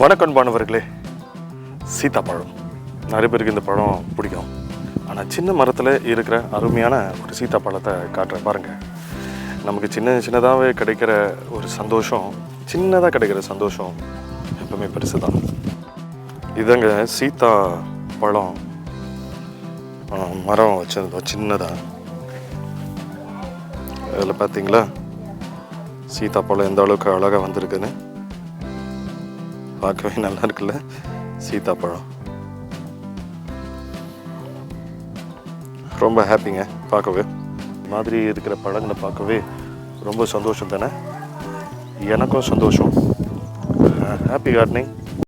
வணக்கம் அன்பானவர்களே. சீத்தாப்பழம் நிறைய பேருக்கு இந்த பழம் பிடிக்கும். ஆனால் சின்ன மரத்தில் இருக்கிற அருமையான ஒரு சீத்தாப்பழத்தை காட்டுறேன் பாருங்கள். நமக்கு சின்னதாகவே கிடைக்கிற ஒரு சந்தோஷம், சின்னதாக கிடைக்கிற சந்தோஷம் எப்பவுமே பெருசு தான். இதாங்க சீத்தா பழம் மரம் வச்சிருந்தோம் சின்னதாக. அதில் பார்த்தீங்களா சீத்தாப்பழம் எந்த அளவுக்கு அழகாக வந்திருக்குன்னு. பார்க்கவே நல்லா இருக்குல்ல சீத்தாப்பழம். ரொம்ப ஹாப்பிங்க பார்க்கவே. மாதிரி இருக்கிற பழங்களை பார்க்கவே ரொம்ப சந்தோஷம் தானே. எனக்கும் சந்தோஷம். Happy gardening.